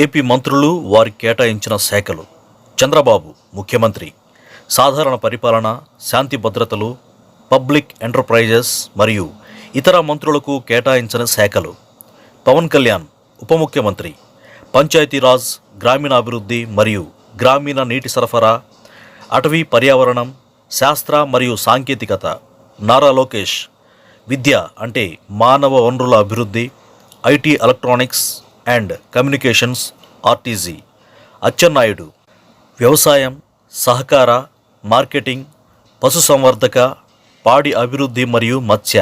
AP మంత్రులు వారికి కేటాయించిన శాఖలు. చంద్రబాబు ముఖ్యమంత్రి, సాధారణ పరిపాలన, శాంతి భద్రతలు, పబ్లిక్ ఎంటర్ప్రైజెస్ మరియు ఇతర మంత్రులకు కేటాయించిన శాఖలు. పవన్ కళ్యాణ్ ఉప ముఖ్యమంత్రి, పంచాయతీరాజ్, గ్రామీణాభివృద్ధి మరియు గ్రామీణ నీటి సరఫరా, అటవీ పర్యావరణం, శాస్త్ర మరియు సాంకేతికత. నారా లోకేష్ విద్య అంటే మానవ వనరుల అభివృద్ధి, IT, electronics and communications RTG. Atchannaidu వ్యవసాయం, సహకార, మార్కెటింగ్, పశుసంవర్ధక, పాడి అభివృద్ధి మరియు మత్స్య.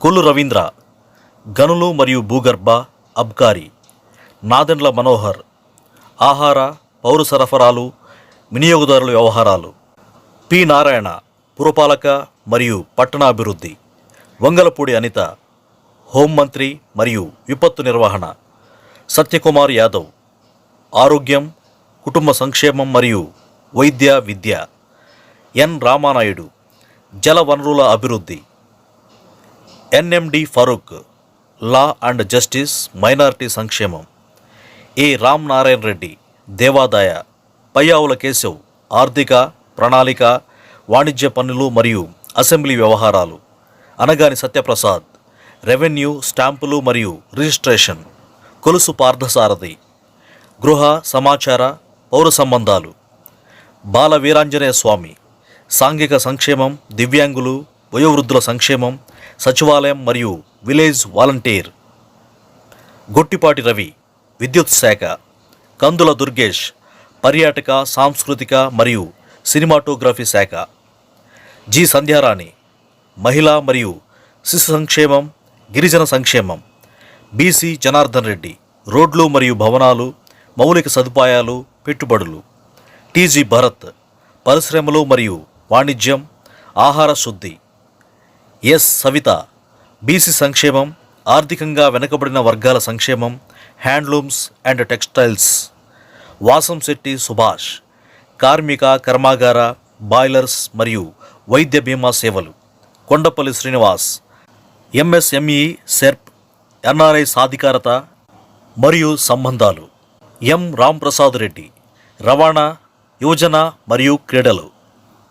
కొల్లు రవీంద్ర గనులు మరియు భూగర్భ, అబ్కారీ. నాదెండ్ల మనోహర్ ఆహార, పౌర సరఫరాలు, వినియోగదారుల వ్యవహారాలు. పి నారాయణ పురపాలక మరియు పట్టణాభివృద్ధి. వంగలపూడి అనిత హోంమంత్రి మరియు విపత్తు నిర్వహణ. సత్యకుమార్ యాదవ్ ఆరోగ్యం, కుటుంబ సంక్షేమం మరియు వైద్య విద్య. ఎన్ రామానాయుడు జల వనరుల అభివృద్ధి. NMD Farooq law and justice, minority సంక్షేమం. ఏ రామ్ నారాయణ రెడ్డి దేవాదాయ. పయ్యావుల కేశవ్ ఆర్థిక, ప్రణాళిక, వాణిజ్య పన్నులు మరియు అసెంబ్లీ వ్యవహారాలు. అనగాని సత్యప్రసాద్ రెవెన్యూ, స్టాంపులు మరియు రిజిస్ట్రేషన్. కొలుసు పార్థసారథి గృహ, సమాచార, పౌర సంబంధాలు. బాల వీరాంజనేయ స్వామి సాంఘిక సంక్షేమం, దివ్యాంగులు, వయోవృద్ధుల సంక్షేమం, సచివాలయం మరియు విలేజ్ వాలంటీర్. గొట్టిపాటి రవి విద్యుత్ శాఖ. కందుల దుర్గేష్ పర్యాటక, సాంస్కృతిక మరియు సినిమాటోగ్రఫీ శాఖ. జి సంధ్యారాణి మహిళా మరియు శిశు సంక్షేమం, గిరిజన సంక్షేమం. బీసీ జనార్దన్ రెడ్డి రోడ్లు మరియు భవనాలు, మౌలిక సదుపాయాలు, పెట్టుబడులు. టీజీ భరత్ పరిశ్రమలు మరియు వాణిజ్యం, ఆహార శుద్ధి. ఎస్ సవిత బీసీ సంక్షేమం, ఆర్థికంగా వెనుకబడిన వర్గాల సంక్షేమం, handlooms and textiles. Vasamsetti Subhash కార్మిక, కర్మాగార, బాయిలర్స్ మరియు వైద్య బీమా సేవలు. Kondapalli Srinivas MSME, SERP, NRI సాధికారత మరియు సంబంధాలు. ఎం రాంప్రసాద్ రెడ్డి రవాణా, యువజన మరియు క్రీడలు.